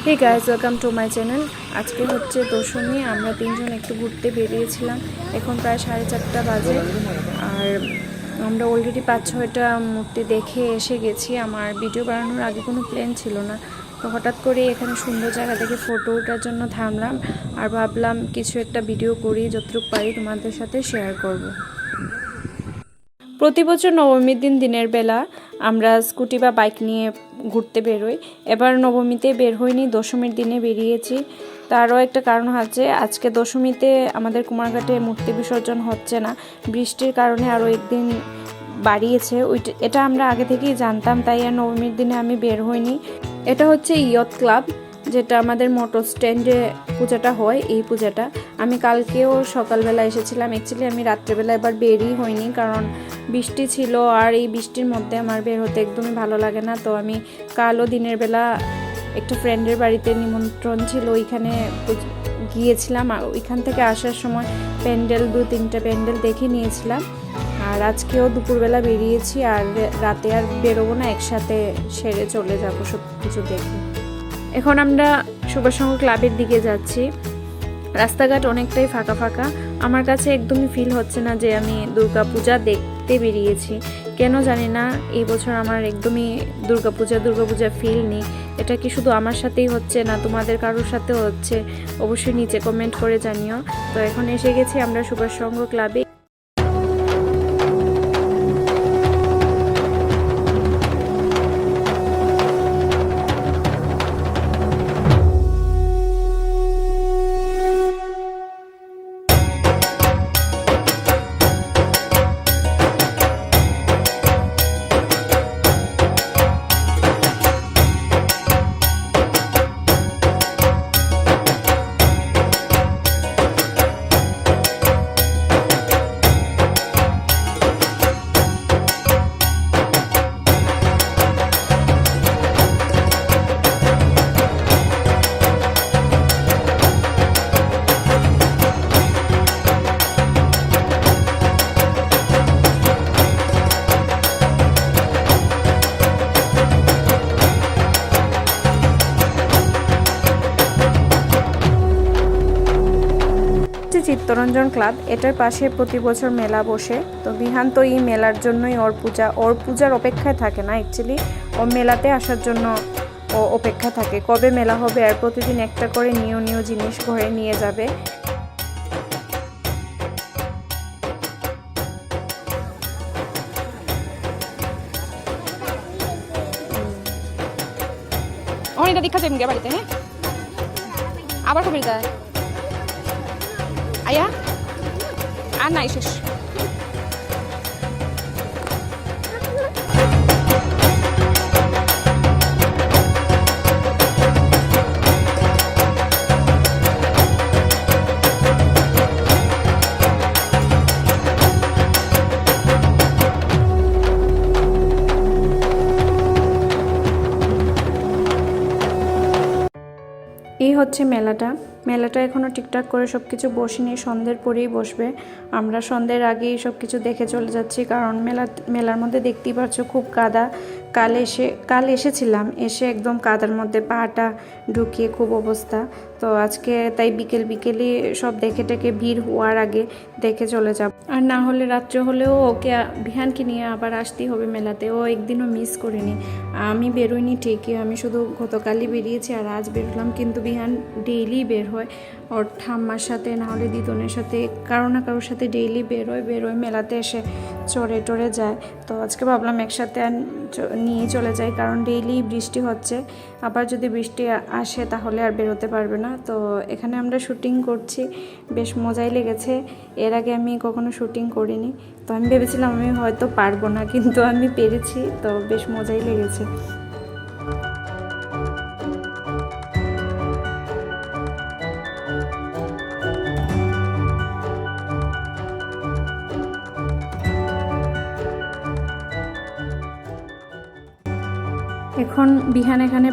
Hey guys, welcome to my channel. আজকে হচ্ছে দশমী। আমরা তিনজন একটু ঘুরতে বেরিয়েছিলাম। এখন প্রায় 4:30 বাজে আর আমরা অলরেডি 5-6টা মূর্তি দেখে এসে গেছি। আমার ভিডিও বানানোর আগে কোনো প্ল্যান ছিল না, তো হঠাৎ করে এখানে সুন্দর জায়গা দেখে ফটো ওঠার জন্য থামলাম আর ভাবলাম কিছু একটা ভিডিও করি, যতটুকু পারি তোমাদের সাথে শেয়ার করব। প্রতি বছর নবমীর দিনের বেলা আমরা স্কুটি বা বাইক নিয়ে ঘুরতে বেরোই। এবার নবমীতে বের হইনি, দশমীর দিনে বেরিয়েছি। তারও একটা কারণ আছে, আজকে দশমীতে আমাদের কুমারঘাটে মূর্তি বিসর্জন হচ্ছে না, বৃষ্টির কারণে আরও একদিন বাড়িয়েছে। এটা আমরা আগে থেকেই জানতাম, তাই আর নবমীর দিনে আমি বের হইনি। এটা হচ্ছে ইয়ত ক্লাব, যেটা আমাদের মোটর স্ট্যান্ডে পূজাটা হয়। এই পূজাটা আমি কালকেও সকালবেলা এসেছিলাম। অ্যাকচুয়ালি আমি রাত্রেবেলা এবার বেরই হয়নি, কারণ বৃষ্টি ছিল আর এই বৃষ্টির মধ্যে আমার বের হতে একদমই ভালো লাগে না। তো আমি কালও দিনের বেলা একটা ফ্রেন্ডের বাড়িতে নিমন্ত্রণ ছিল, ওইখানে গিয়েছিলাম। আর ওইখান থেকে আসার সময় প্যান্ডেল 2-3টা প্যান্ডেল দেখে নিয়েছিলাম। আর আজকেও দুপুরবেলা বেরিয়েছি, আর রাতে আর বেরোবো না, একসাথে সেরে চলে যাবো সব কিছু দেখে। এখন আমরা সুভাষসংঘ ক্লাবের দিকে যাচ্ছি। রাস্তাঘাট অনেকটাই ফাঁকা ফাঁকা। আমার কাছে একদমই ফিল হচ্ছে না যে আমি দুর্গা পূজা দেখতে বেরিয়েছি। কেন জানি না, এই বছর আমার একদমই দুর্গা পূজা ফিল নেই। এটা কি শুধু আমার সাথেই হচ্ছে না তোমাদের কারোর সাথেও হচ্ছে? অবশ্যই নিচে কমেন্ট করে জানিও। তো এখন এসে গেছি আমরা সুভাষসংঘ ক্লাবে। চিত্তরঞ্জন ক্লাব, এটার পাশে প্রতি বছর মেলা বসে। তো বিহান তো এই মেলার জন্যই ওর পূজার অপেক্ষায় থাকে না, অ্যাকচুয়ালি ও মেলাতে আসার জন্য ও অপেক্ষা থাকে কবে মেলা হবে। আর প্রতিদিন একটা করে নিউ জিনিস ঘরে নিয়ে যাবে। অনেকটা দীক্ষা যাই বাড়িতে, হ্যাঁ আবার কবে যায় আয়া আর নাই শেষ। এই হচ্ছে মেলাটা এখনও ঠিকঠাক করে সব কিছু বসেনি, সন্ধ্যের পরেই বসবে। আমরা সন্ধ্যের আগেই সব কিছু দেখে চলে যাচ্ছি, কারণ মেলার মধ্যে দেখতেই পাচ্ছ খুব কাদা। কাল এসেছিলাম, এসে একদম কাদার মধ্যে পাটা ঢুকিয়ে খুব অবস্থা। তো আজকে তাই বিকেলই সব দেখে টেকে ভিড় হওয়ার আগে দেখে চলে যাব। আর না হলে রাত্রে হলেও ওকে বিহানকে নিয়ে আবার আসতেই হবে মেলাতে। ও একদিনও মিস করিনি। আমি বেরোইনি ঠিকই, আমি শুধু গতকালই বেরিয়েছি আর আজ বেরোলাম, কিন্তু বিহান ডেইলি বের হয় ওর ঠাম্মার সাথে, না হলে দিদনের সাথে, কারো না কারোর সাথে ডেইলি বেরোয় মেলাতে এসে চড়ে যায়। তো আজকে ভাবলাম একসাথে নিয়ে চলে যাই, কারণ ডেইলি বৃষ্টি হচ্ছে, আবার যদি বৃষ্টি আসে তাহলে আর বেরোতে পারবে না। তো এখানে আমরা শুটিং করছি, বেশ মজাই লেগেছে। এর আগে আমি কখনো শুটিং করিনি, তো আমি ভেবেছিলাম আমি হয়তো পারবো না, কিন্তু আমি পেরেছি। তো বেশ মজাই লেগেছে। এখন বিহান এখানে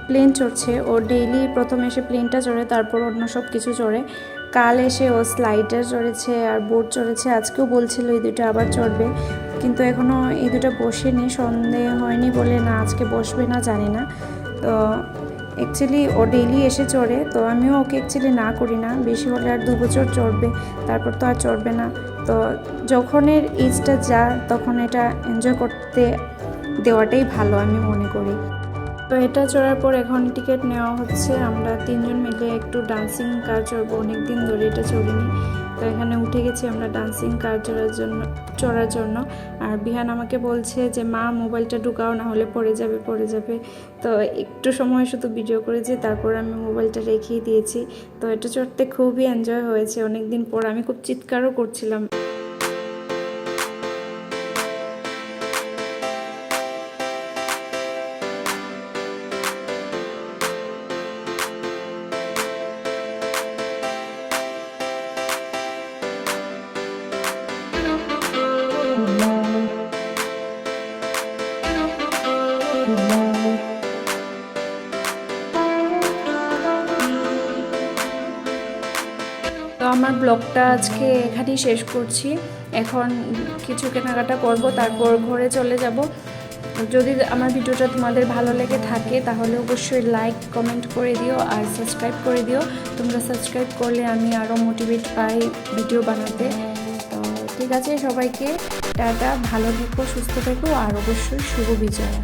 প্লেন চড়ছে। ও ডেইলি প্রথম এসে প্লেনটা চড়ে, তারপর অন্য সব কিছু চড়ে। কাল এসে ও স্লাইডার চড়েছে আর বোট চড়েছে। আজকেও বলছিল এই দুটো আবার চড়বে, কিন্তু এখনও এই দুটো বসেনি, সন্ধে হয়নি বলে না আজকে বসবে না জানি না। তো অ্যাকচুয়ালি ও ডেইলি এসে চড়ে, তো আমিও ওকে অ্যাকচুয়ালি না করি না, বেশি হলে আর 2 বছর চড়বে, তারপর তো আর চড়বে না। তো যখনের এজটা যা তখন এটা এনজয় করতে দেওয়াটাই ভালো আমি মনে করি। তো এটা চড়ার পর এখন টিকিট নেওয়া হচ্ছে, আমরা 3 জন মিলে একটু ডান্সিং কার চড়বো, অনেক দিন ধরে এটা চড়িনি। তো এখানে উঠে গেছি আমরা ডান্সিং কার চড়ার জন্য। আর বিহান আমাকে বলছে যে মা মোবাইলটা ঢুকাও, না হলে পড়ে যাবে। তো একটু সময় শুধু ভিডিও করেছি, তারপর আমি মোবাইলটা রেখেই দিয়েছি। তো এটা চড়তে খুবই এনজয় হয়েছে, অনেক দিন পর আমি খুব চিৎকারও করছিলাম। তো আমার ব্লগটা আজকে এখানেই শেষ করছি। এখন কিছু কেনাকাটা করব, তারপর ঘরে চলে যাব। যদি আমার ভিডিওটা তোমাদের ভালো লেগে থাকে তাহলে অবশ্যই লাইক কমেন্ট করে দিও আর সাবস্ক্রাইব করে দিও। তোমরা সাবস্ক্রাইব করলে আমি আরও মোটিভেট পাই ভিডিও বানাতে। তো ঠিক আছে, সবাইকে টাটা, ভালো থেকো, সুস্থ থেকো, আর অবশ্যই শুভ বিজয়।